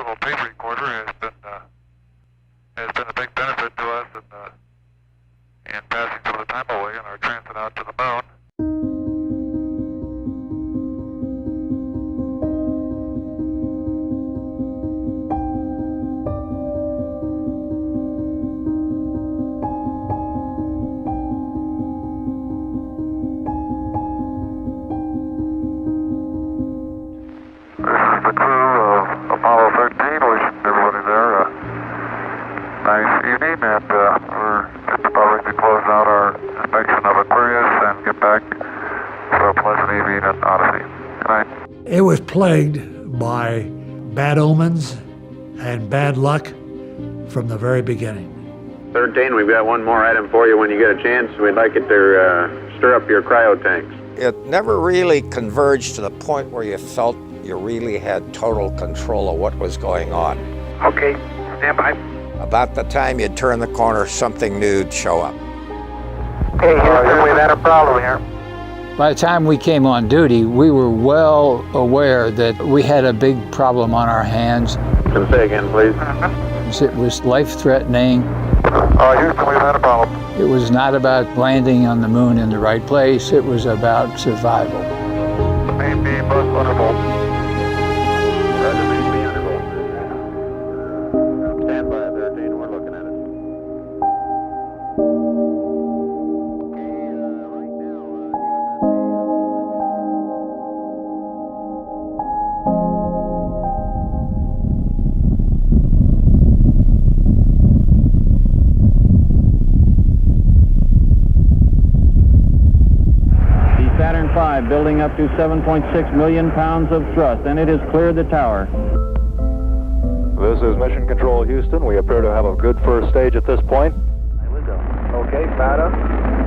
little tape recorder has been a big benefit to us in passing some of the time away on our transit out to the moon. The crew of Apollo 13, wishing everybody there a nice evening, and we're just about ready to close out our inspection of Aquarius and get back for a pleasant evening at Odyssey. Good night. It was plagued by bad omens and bad luck from the very beginning. 13, we've got one more item for you when you get a chance. We'd like it to stir up your cryo tanks. It never really converged to the point where you felt you really had total control of what was going on. Okay, stand by. About the time you'd turn the corner, something new'd show up. Okay, we've had a problem here. By the time we came on duty, we were well aware that we had a big problem on our hands. Can say again, please? It was life-threatening. Houston, we've had a problem. It was not about landing on the moon in the right place. It was about survival. Main beam, most wonderful. Stand by, 13, we're looking at it. Saturn V building up to 7.6 million pounds of thrust, and it has cleared the tower. This is Mission Control Houston. We appear to have a good first stage at this point. Okay, Fata.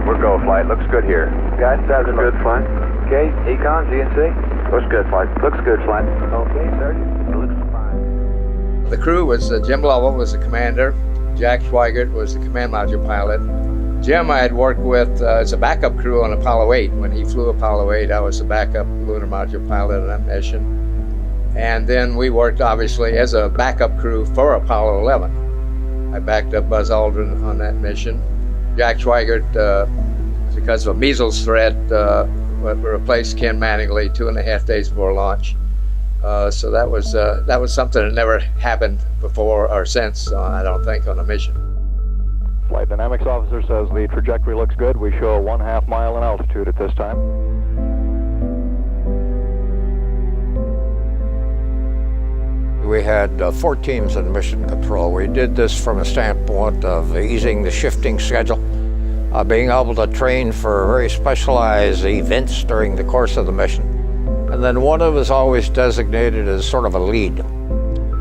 We're go, flight. Looks good here. Guys, that's a good flight. Okay, Econ, GNC. Looks good, flight. Looks good, flight. Okay, Sergeant. Looks fine. The crew was Jim Lovell was the commander. Jack Schweigert was the command module pilot. Jim I had worked with as a backup crew on Apollo 8. When he flew Apollo 8, I was the backup lunar module pilot on that mission. And then we worked obviously as a backup crew for Apollo 11. I backed up Buzz Aldrin on that mission. Jack Schweigert, because of a measles threat, replaced Ken Mattingly 2.5 days before launch. So that was something that never happened before or since, I don't think, on a mission. Flight Dynamics Officer says the trajectory looks good. We show a 1/2 mile in altitude at this time. We had 4 teams in mission control. We did this from a standpoint of easing the shifting schedule, being able to train for very specialized events during the course of the mission. And then one of us always designated as sort of a lead.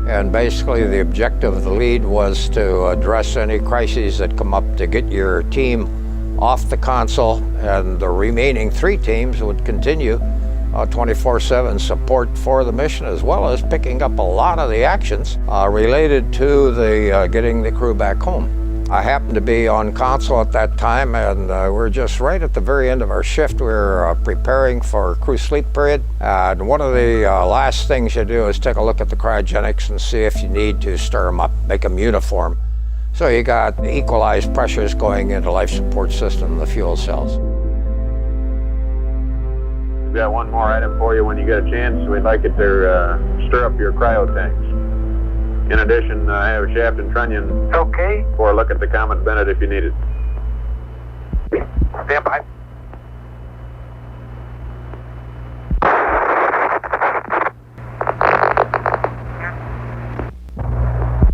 And basically the objective of the lead was to address any crises that come up to get your team off the console, and the remaining 3 teams would continue 24/7 support for the mission, as well as picking up a lot of the actions related to the getting the crew back home. I happened to be on console at that time, and we're just right at the very end of our shift. We're preparing for crew sleep period. And one of the last things you do is take a look at the cryogenics and see if you need to stir them up, make them uniform. So you got equalized pressures going into life support system, the fuel cells. We've got one more item for you when you get a chance. We'd like it to stir up your cryo tanks. In addition, I have a shaft and trunnion. Okay. For a look at the Comet Bennett if you need it. Stand by.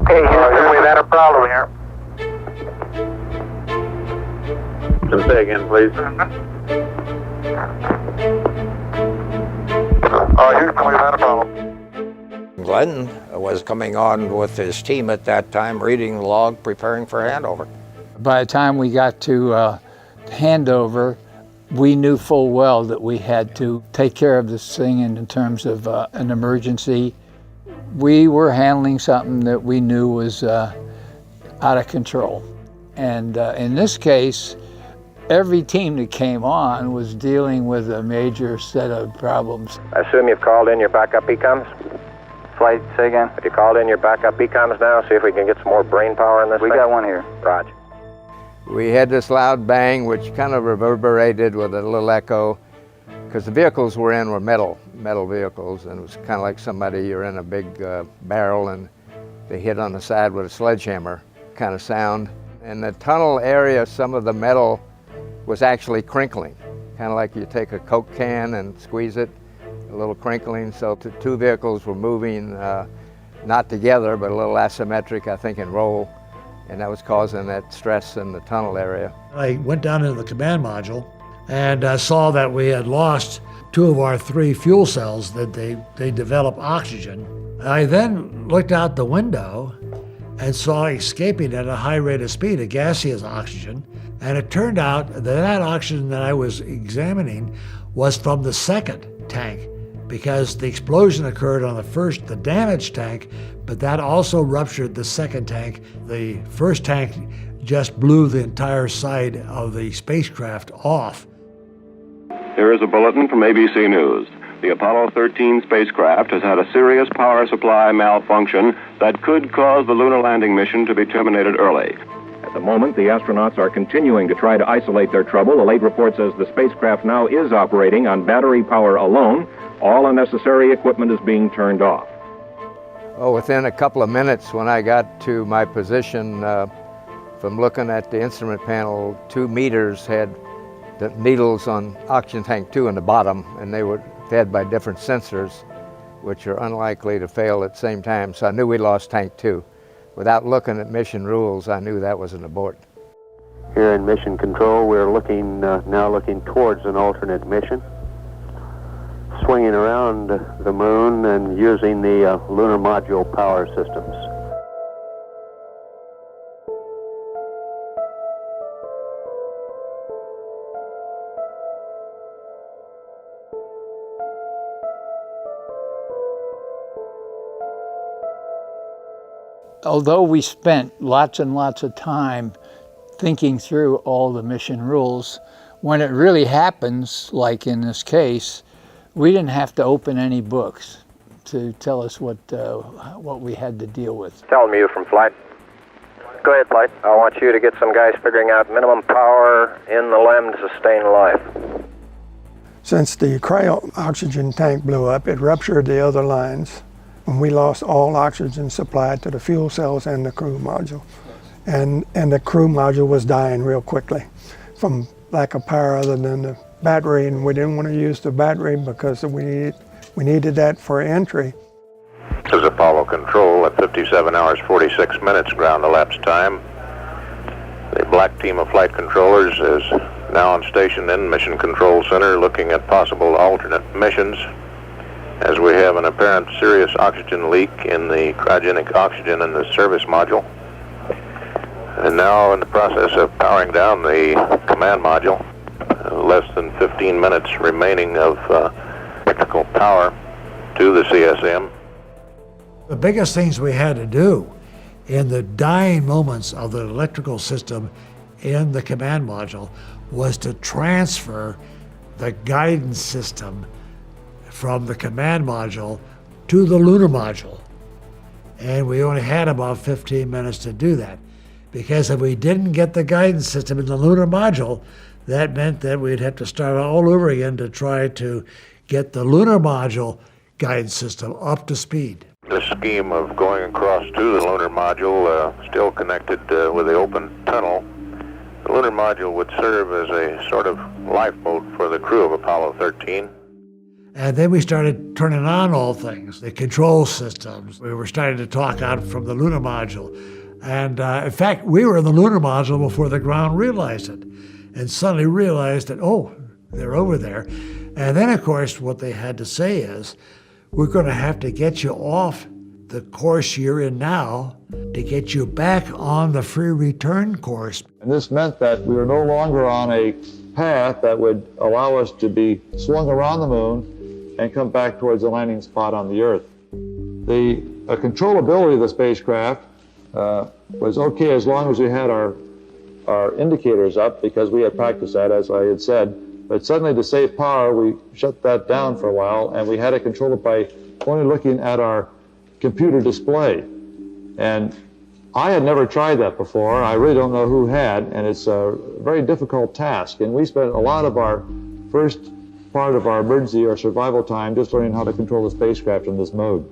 Hey, Houston, we've had a problem here. Can say again, please? Houston, we've had a problem. Glenn was coming on with his team at that time, reading the log, preparing for handover. By the time we got to handover, we knew full well that we had to take care of this thing in terms of an emergency. We were handling something that we knew was out of control. And in this case, every team that came on was dealing with a major set of problems. I assume you've called in your backup ECOMs? Flight, say again? Have you called in your backup ECOMs now? See if we can get some more brain power in this thing? We got one here. Roger. We had this loud bang, which kind of reverberated with a little echo, because the vehicles we're in were metal vehicles, and it was kind of like you're in a big barrel and they hit on the side with a sledgehammer kind of sound. In the tunnel area, some of the metal was actually crinkling, kind of like you take a Coke can and squeeze it, a little crinkling. So the two vehicles were moving not together, but a little asymmetric, I think, in roll, and that was causing that stress in the tunnel area. I went down into the command module and saw that we had lost 2 of our 3 fuel cells, that they develop oxygen. I then looked out the window and saw escaping at a high rate of speed a gaseous oxygen, and it turned out that that oxygen that I was examining was from the second tank, because the explosion occurred on the damaged tank, but that also ruptured the second tank. The first tank just blew the entire side of the spacecraft off. Here is a bulletin from ABC News. The Apollo 13 spacecraft has had a serious power supply malfunction that could cause the lunar landing mission to be terminated early. At the moment, the astronauts are continuing to try to isolate their trouble. The late report says the spacecraft now is operating on battery power alone. All unnecessary equipment is being turned off. Oh, within a couple of minutes when I got to my position, from looking at the instrument panel, 2 meters had the needles on oxygen tank 2 in the bottom, and they were fed by different sensors, which are unlikely to fail at the same time. So I knew we lost tank 2. Without looking at mission rules, I knew that was an abort. Here in mission control, we're now looking towards an alternate mission, swinging around the moon and using the lunar module power systems. Although we spent lots and lots of time thinking through all the mission rules, when it really happens, like in this case, we didn't have to open any books to tell us what we had to deal with. Tell me you from Flight. Go ahead, Flight. I want you to get some guys figuring out minimum power in the LEM to sustain life. Since the cryo-oxygen tank blew up, it ruptured the other lines, and we lost all oxygen supply to the fuel cells and the crew module. And the crew module was dying real quickly from lack of power other than the battery, and we didn't want to use the battery because we needed that for entry. This is Apollo Control at 57 hours 46 minutes ground elapsed time. The black team of flight controllers is now on station in Mission Control Center looking at possible alternate missions, as we have an apparent serious oxygen leak in the cryogenic oxygen in the service module. And now in the process of powering down the command module. Less than 15 minutes remaining of electrical power to the CSM. The biggest things we had to do in the dying moments of the electrical system in the command module was to transfer the guidance system from the command module to the lunar module. And we only had about 15 minutes to do that, because if we didn't get the guidance system in the lunar module, that meant that we'd have to start all over again to try to get the lunar module guidance system up to speed. The scheme of going across to the lunar module, still connected with the open tunnel, the lunar module would serve as a sort of lifeboat for the crew of Apollo 13. And then we started turning on all things, the control systems. We were starting to talk out from the lunar module. And in fact, we were in the lunar module before the ground realized it, and suddenly realized that, oh, they're over there. And then, of course, what they had to say is, we're going to have to get you off the course you're in now to get you back on the free return course. And this meant that we were no longer on a path that would allow us to be swung around the moon and come back towards the landing spot on the Earth. The controllability of the spacecraft was okay as long as we had our indicators up, because we had practiced that, as I had said. But suddenly, to save power, we shut that down for a while, and we had to control it by only looking at our computer display. And I had never tried that before. I really don't know who had, and it's a very difficult task. And we spent a lot of our first part of our emergency or survival time just learning how to control the spacecraft in this mode.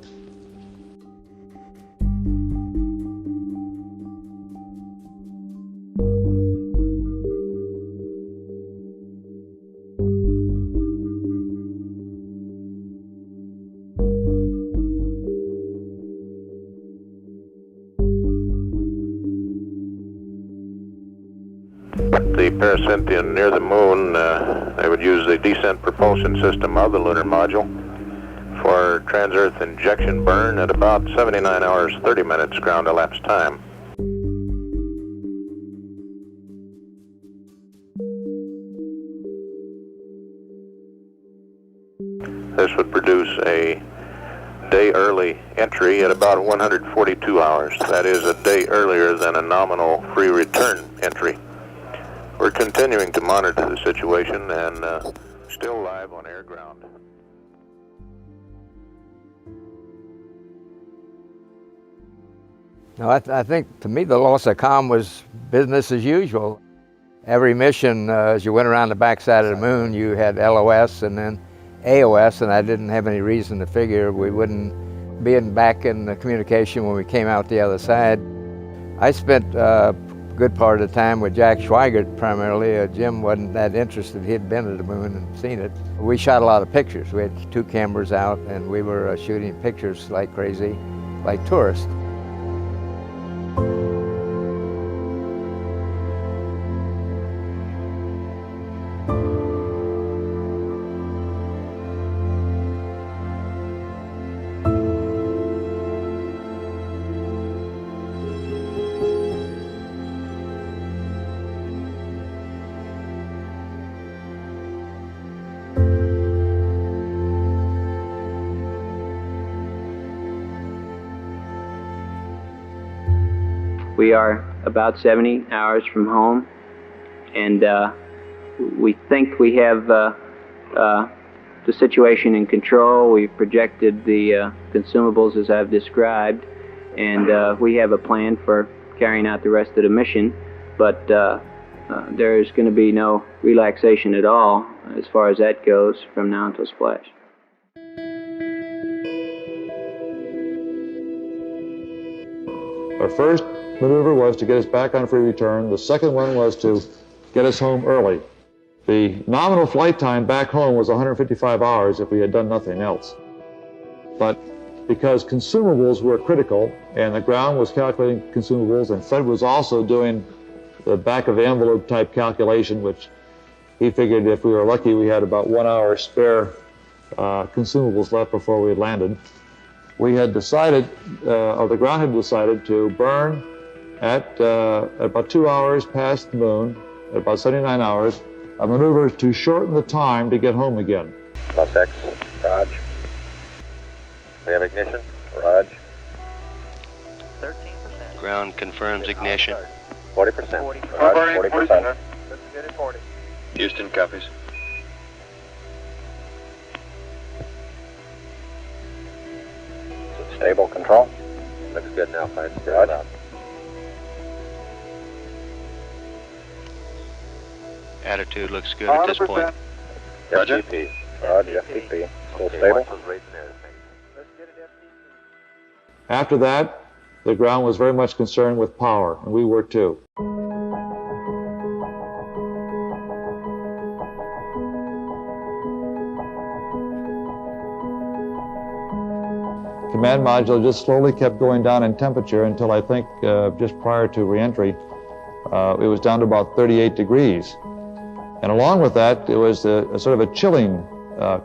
The Paracynthian near the moon, they would use the descent propulsion system of the lunar module for trans-Earth injection burn at about 79 hours 30 minutes ground elapsed time. This would produce a day early entry at about 142 hours. That is a day earlier than a nominal free return entry. We're continuing to monitor the situation and still live on air ground. No, I think to me the loss of comm was business as usual. Every mission, as you went around the backside of the moon, you had LOS and then AOS, and I didn't have any reason to figure we wouldn't be back in the communication when we came out the other side. I spent good part of the time with Jack Schweigert primarily. Jim wasn't that interested. He'd been to the moon and seen it. We shot a lot of pictures. We had 2 cameras out and we were shooting pictures like crazy, like tourists. We are about 70 hours from home, and we think we have the situation in control. We've projected the consumables as I've described, and we have a plan for carrying out the rest of the mission, but there is going to be no relaxation at all as far as that goes from now until splash. Our first maneuver was to get us back on free return. The second one was to get us home early. The nominal flight time back home was 155 hours if we had done nothing else. But because consumables were critical, and the ground was calculating consumables, and Fred was also doing the back of the envelope type calculation, which he figured if we were lucky we had about 1 hour spare consumables left before we landed. We had decided, or the ground had decided, to burn at about 2 hours past the moon, at about 79 hours, a maneuver to shorten the time to get home again. Plus X, Raj. We have ignition, Raj. 13%. Ground confirms ignition. 40%. Raj, 40%. Let's get it 40. Houston copies. Stable control. Looks good now, fine. Raj. Attitude looks good at this point. Roger. FTP. Roger, FTP. Still stable. After that, the ground was very much concerned with power, and we were too. Command module just slowly kept going down in temperature until I think just prior to reentry, it was down to about 38 degrees. And along with that, it was a sort of a chilling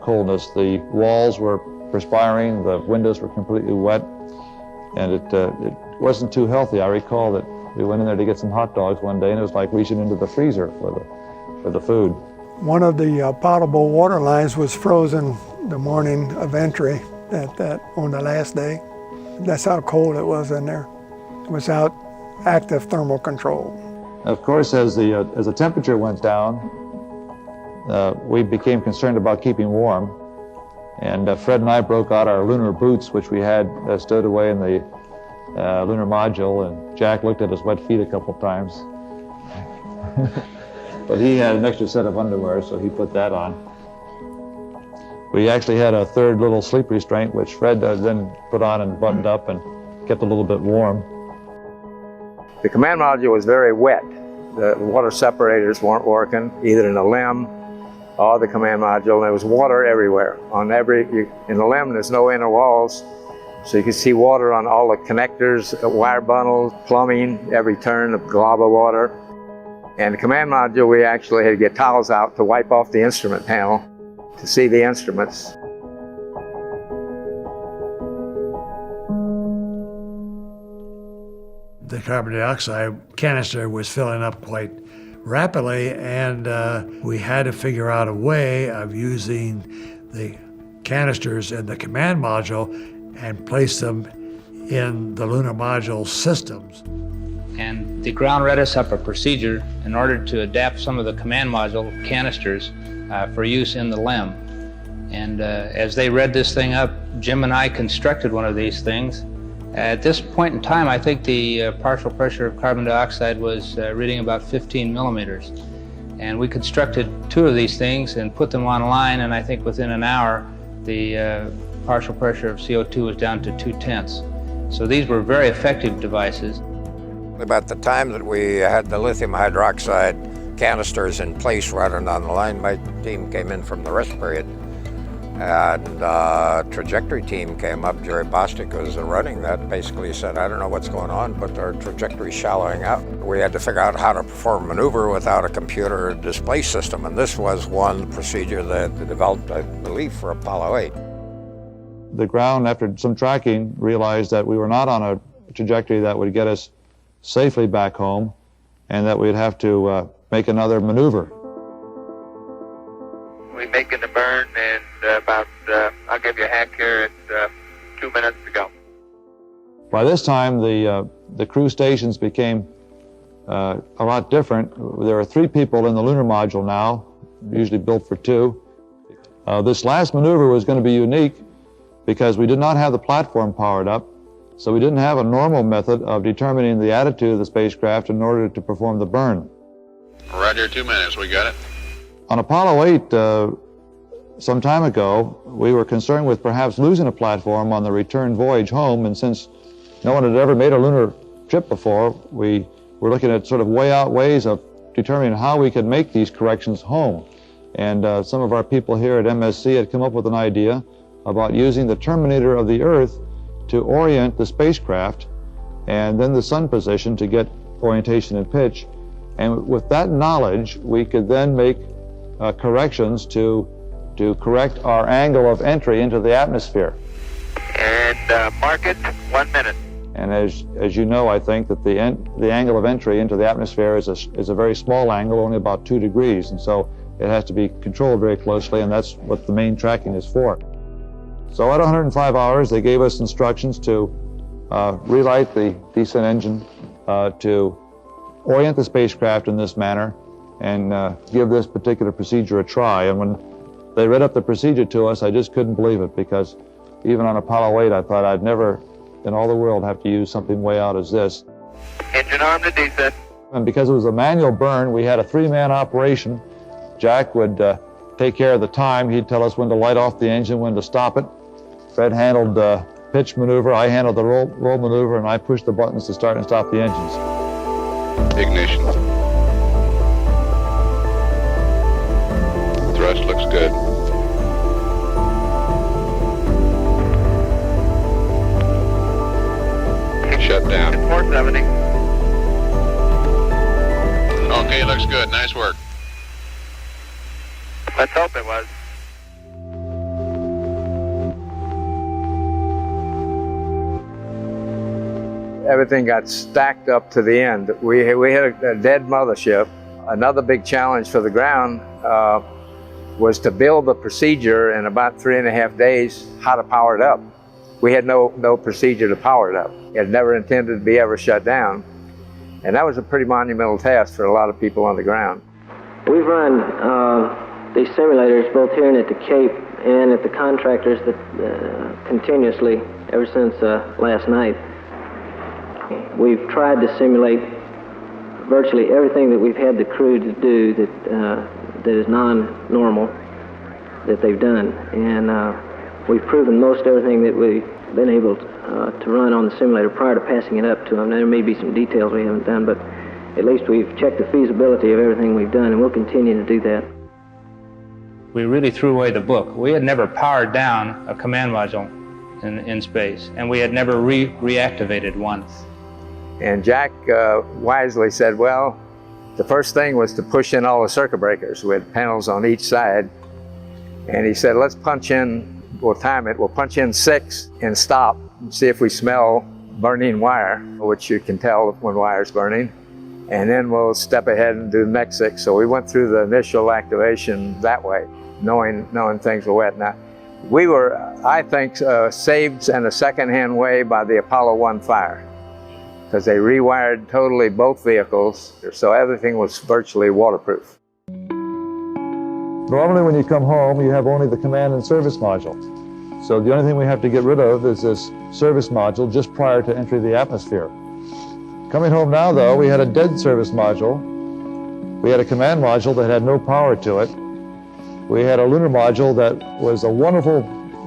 coldness. The walls were perspiring, the windows were completely wet, and it wasn't too healthy. I recall that we went in there to get some hot dogs one day, and it was like reaching into the freezer for the food. One of the potable water lines was frozen the morning of entry on the last day. That's how cold it was in there, without active thermal control. Of course, as the temperature went down, we became concerned about keeping warm. And Fred and I broke out our lunar boots, which we had stowed away in the lunar module, and Jack looked at his wet feet a couple times. But he had an extra set of underwear, so he put that on. We actually had a third little sleep restraint, which Fred then put on and buttoned up and kept a little bit warm. The command module was very wet. The water separators weren't working, either in the LEM or the command module, and there was water everywhere. In the LEM, there's no inner walls, so you could see water on all the connectors, wire bundles, plumbing, every turn, a glob of water. And the command module, we actually had to get towels out to wipe off the instrument panel to see the instruments. The carbon dioxide canister was filling up quite rapidly, and we had to figure out a way of using the canisters in the command module and place them in the lunar module systems. And the ground read us up a procedure in order to adapt some of the command module canisters for use in the LEM. And as they read this thing up, Jim and I constructed one of these things. At this point in time, I think the partial pressure of carbon dioxide was reading about 15 millimeters. And we constructed two of these things and put them online, and I think within an hour, the partial pressure of CO2 was down to 0.2. So these were very effective devices. About the time that we had the lithium hydroxide canisters in place running on the line, my team came in from the rest period. And trajectory team came up. Jerry Bostic was running that. Basically said, I don't know what's going on, but our trajectory's shallowing out. We had to figure out how to perform maneuver without a computer display system, and this was one procedure that they developed, I believe, for Apollo 8. The ground, after some tracking, realized that we were not on a trajectory that would get us safely back home, and that we'd have to make another maneuver. We making the burn, and I'll give you a hack here at 2 minutes to go. By this time, the crew stations became a lot different. There are 3 people in the lunar module now, usually built for 2. This last maneuver was going to be unique because we did not have the platform powered up, so we didn't have a normal method of determining the attitude of the spacecraft in order to perform the burn. Roger, 2 minutes, we got it. On Apollo 8, some time ago, we were concerned with perhaps losing a platform on the return voyage home, and since no one had ever made a lunar trip before, we were looking at sort of way out ways of determining how we could make these corrections home. And some of our people here at MSC had come up with an idea about using the terminator of the Earth to orient the spacecraft and then the sun position to get orientation and pitch. And with that knowledge, we could then make corrections to correct our angle of entry into the atmosphere. And mark it 1 minute. And as you know, I think that the angle of entry into the atmosphere is a very small angle, only about 2 degrees, and so it has to be controlled very closely, and that's what the main tracking is for. So at 105 hours, they gave us instructions to relight the descent engine, to orient the spacecraft in this manner, and give this particular procedure a try. And when they read up the procedure to us, I just couldn't believe it, because even on Apollo 8, I thought I'd never in all the world have to use something way out as this. Engine arm to descent. And because it was a manual burn, we had a 3-man operation. Jack would take care of the time. He'd tell us when to light off the engine, when to stop it. Fred handled the pitch maneuver, I handled the roll maneuver, and I pushed the buttons to start and stop the engines. Ignition. Thrust looks good. Shut down. 470. Okay, looks good. Nice work. Let's hope it was. Everything got stacked up to the end. We had a dead mothership. Another big challenge for the ground was to build the procedure in about 3.5 days, how to power it up. We had no procedure to power it up. It had never intended to be ever shut down. And that was a pretty monumental task for a lot of people on the ground. We've run these simulators both here and at the Cape and at the contractors that continuously, ever since last night, we've tried to simulate virtually everything that we've had the crew to do that is non-normal that they've done, and we've proven most everything that we've been able to run on the simulator prior to passing it up to them. There may be some details we haven't done, but at least we've checked the feasibility of everything we've done, and we'll continue to do that. We really threw away the book. We had never powered down a command module in space, and we had never reactivated one. And Jack wisely said, well, the first thing was to push in all the circuit breakers with panels on each side. And he said, let's punch in, we'll time it, we'll punch in 6 and stop and see if we smell burning wire, which you can tell when wire's burning. And then we'll step ahead and do the next 6. So we went through the initial activation that way, knowing things were wet. Now, we were, I think, saved in a second-hand way by the Apollo 1 fire, because they rewired totally both vehicles, so everything was virtually waterproof. Normally when you come home, you have only the command and service module. So the only thing we have to get rid of is this service module just prior to entry of the atmosphere. Coming home now, though, we had a dead service module. We had a command module that had no power to it. We had a lunar module that was a wonderful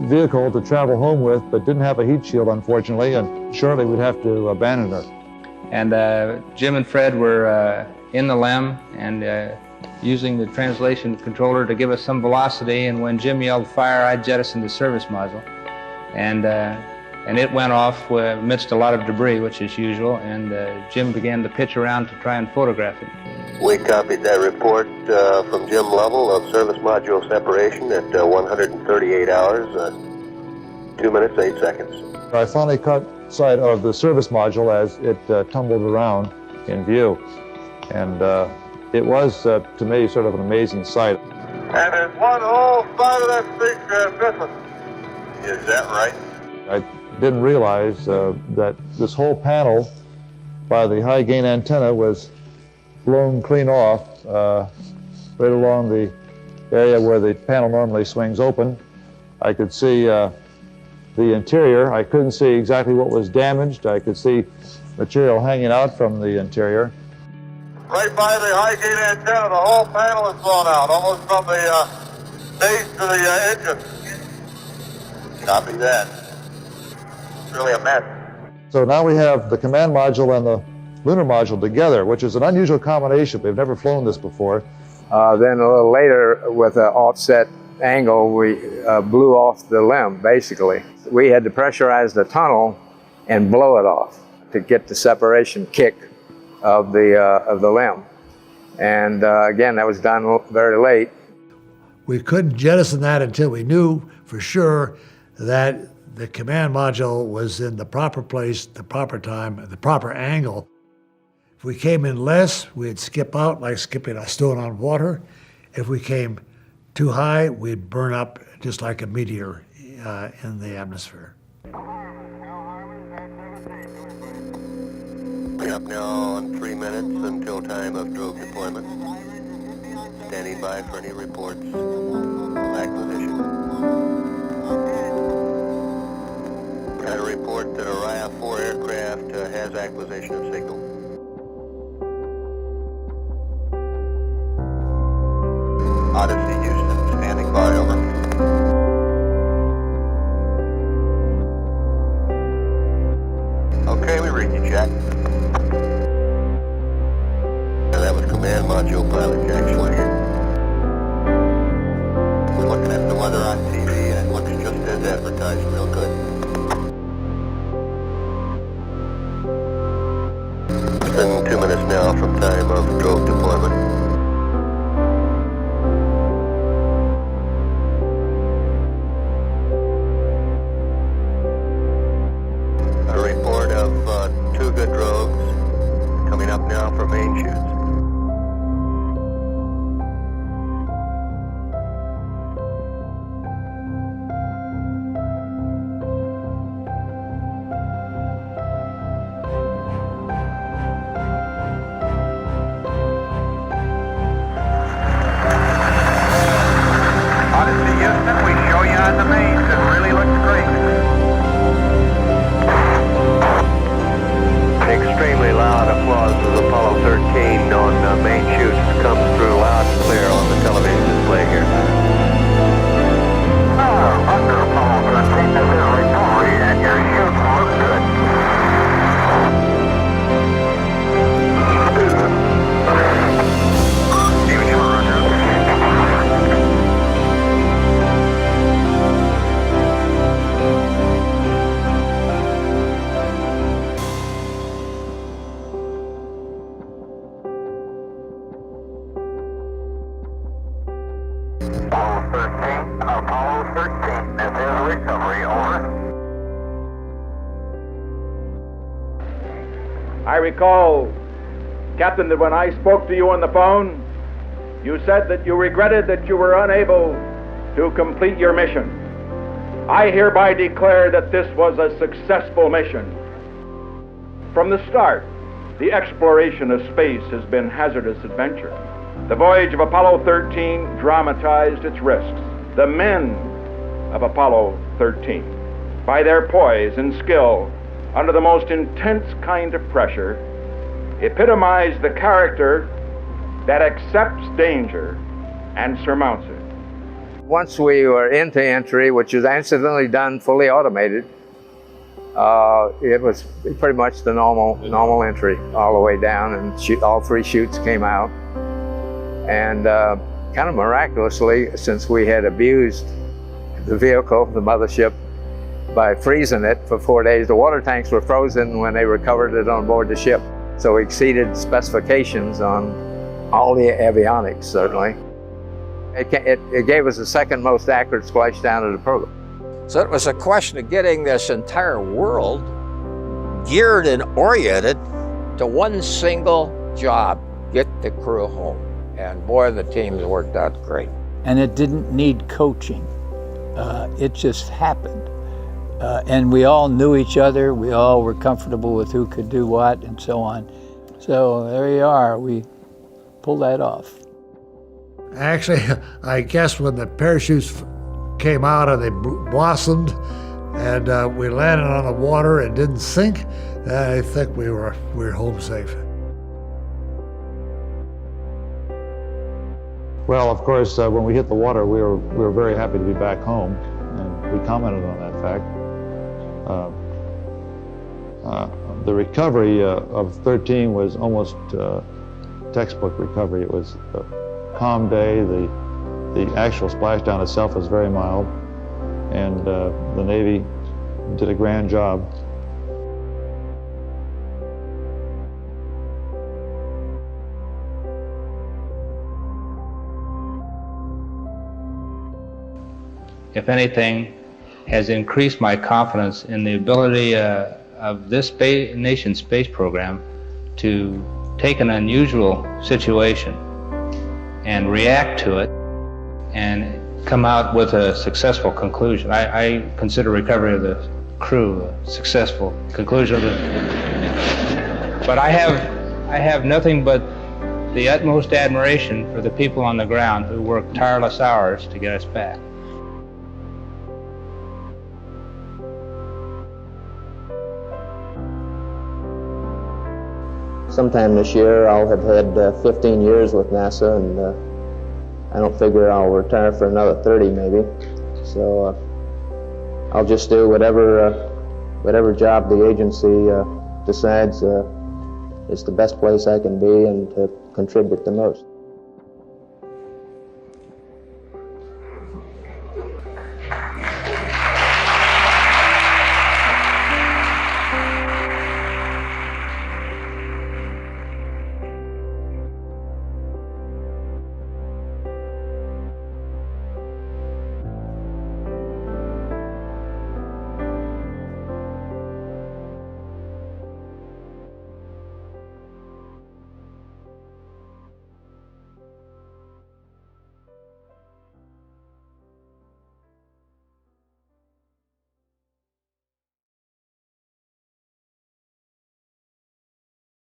vehicle to travel home with, but didn't have a heat shield, unfortunately, and shortly we'd have to abandon her. And Jim and Fred were in the LEM and using the translation controller to give us some velocity, and when Jim yelled fire, I jettisoned the service module. And it went off amidst a lot of debris, which is usual, and Jim began to pitch around to try and photograph it. We copied that report from Jim Lovell of service module separation at 138 hours, 2 minutes, 8 seconds. I finally caught sight of the service module as it tumbled around in view. And it was, to me, sort of an amazing sight. And there's one whole side of that spacecraft missing. Is that right? I didn't realize that this whole panel by the high gain antenna was blown clean off right along the area where the panel normally swings open. I could see the interior. I couldn't see exactly what was damaged. I could see material hanging out from the interior. Right by the high gain antenna, the whole panel is blown out, almost from the base to the engine. Copy that. It's really a mess. So now we have the command module and the lunar module together, which is an unusual combination. We've never flown this before. Then a little later, with an offset angle, we blew off the LEM, basically. We had to pressurize the tunnel and blow it off to get the separation kick of the LEM. And again, that was done very late. We couldn't jettison that until we knew for sure that the command module was in the proper place, the proper time, the proper angle. If we came in less, we'd skip out like skipping a stone on water. If we came too high, we'd burn up just like a meteor in the atmosphere. We're up now on 3 minutes until time of drogue deployment. Standing by for any reports of acquisition. Got a report that a Raya 4 aircraft has acquisition of signal. Odyssey, Houston, standing by, over. Okay, we read you, Jack. That was command module pilot Jack Schwinger. We're looking at the weather on TV and it looks just as advertised, real good. It's been 2 minutes now from time of drogue deployment. I recall, Captain, that when I spoke to you on the phone, you said that you regretted that you were unable to complete your mission. I hereby declare that this was a successful mission. From the start, the exploration of space has been hazardous adventure. The voyage of Apollo 13 dramatized its risks. The men of Apollo 13, by their poise and skill under the most intense kind of pressure, epitomized the character that accepts danger and surmounts it. Once we were into entry, which was incidentally done fully automated, it was pretty much the normal entry all the way down, and all 3 chutes came out. And kind of miraculously, since we had abused the vehicle, the mothership, by freezing it for 4 days, the water tanks were frozen when they recovered it on board the ship. So we exceeded specifications on all the avionics, certainly. It gave us the second most accurate splashdown of the program. So it was a question of getting this entire world geared and oriented to one single job, get the crew home. And boy, the teams worked out great. And it didn't need coaching. It just happened. And we all knew each other. We all were comfortable with who could do what and so on. So there you are. We pulled that off. Actually, I guess when the parachutes came out and they blossomed and we landed on the water and didn't sink, I think we were home safe. Well, of course, when we hit the water, we were very happy to be back home, and we commented on that fact. The recovery of 13 was almost textbook recovery. It was a calm day. The actual splashdown itself was very mild, and the Navy did a grand job. If anything, has increased my confidence in the ability of this nation's space program to take an unusual situation and react to it and come out with a successful conclusion. I consider recovery of the crew a successful conclusion. But I have nothing but the utmost admiration for the people on the ground who worked tireless hours to get us back. Sometime this year I'll have had 15 years with NASA, and I don't figure I'll retire for another 30 maybe. So I'll just do whatever job the agency decides is the best place I can be and to contribute the most.